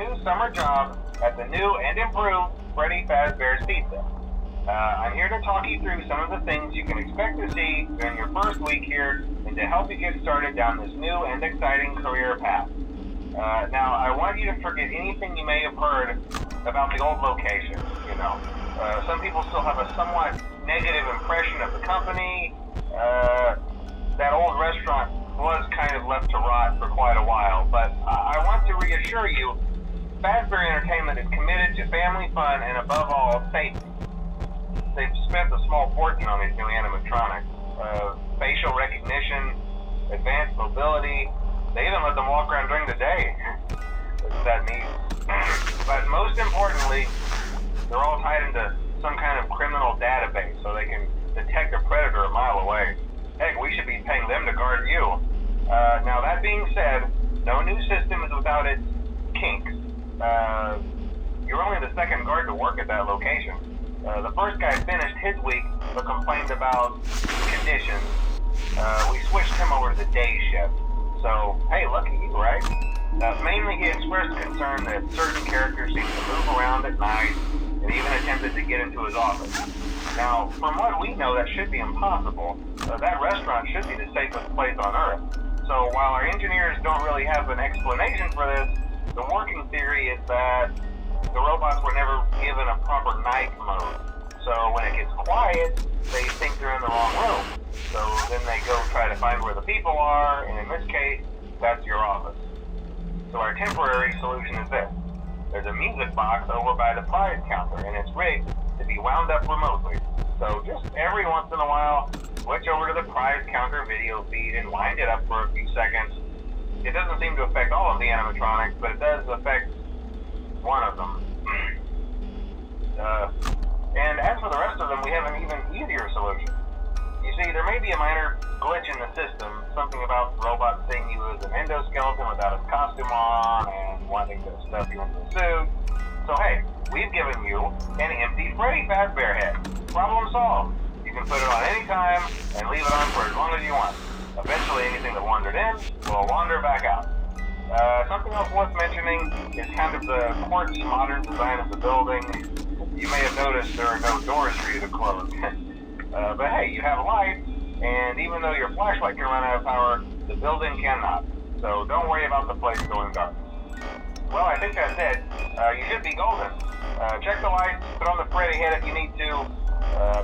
new summer job at the new and improved Freddy Fazbear's Pizza. I'm here to talk you through some of the things you can expect to see during your first week here and to help you get started down this new and exciting career path. Now, I want you to forget anything you may have heard about the old location. Some people still have a somewhat negative impression of the company. That old restaurant was kind of left to rot for quite a while, but I want to reassure you, Fazbear Entertainment is committed to family fun and above all, safety. They've spent a small fortune on these new animatronics. Facial recognition, advanced mobility. They even let them walk around during the day. Isn't that neat? But most importantly, they're all tied into some kind of criminal database so they can detect a predator a mile away. Heck, we should be paying them to guard you. Now that being said, no new system is without its kinks. You're only the second guard to work at that location. The first guy finished his week but complained about conditions. We switched him over to the day shift. So, hey, lucky you, right? Mainly he expressed concern that certain characters seem to move around at night and even attempted to get into his office. Now, from what we know, that should be impossible. That restaurant should be the safest place on Earth. So while our engineers don't really have an explanation for this, the working theory is that the robots were never given a proper night mode. So when it gets quiet, they think they're in the wrong room. So then they go try to find where the people are, and in this case, that's your office. So our temporary solution is this. There's a music box over by the prize counter, and it's rigged to be wound up remotely. So just every once in a while, switch over to the prize counter video feed and wind it up for a few seconds. It doesn't seem to affect all of the animatronics, but it does affect one of them. And as for the rest of them, we have an even easier solution. You see, there may be a minor glitch in the system, something about the robot seeing you as an endoskeleton without his costume on and wanting to stuff you into a suit. So hey, we've given you an empty Freddy Fazbear head. Problem solved. You can put it on any time and leave it on for as long as you want. Eventually anything that wandered in will wander back out. Something else worth mentioning is kind of the quartz modern design of the building. You may have noticed there are no doors for you to close. But hey, you have lights, and even though your flashlight can run out of power, the building cannot. So don't worry about the place going dark. Well, I think that's it. You should be golden. Check the lights, put on the Freddy head if you need to.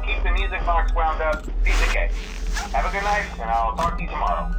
Keep the music box wound up, piece of cake. Have a good night, and I'll talk to you tomorrow.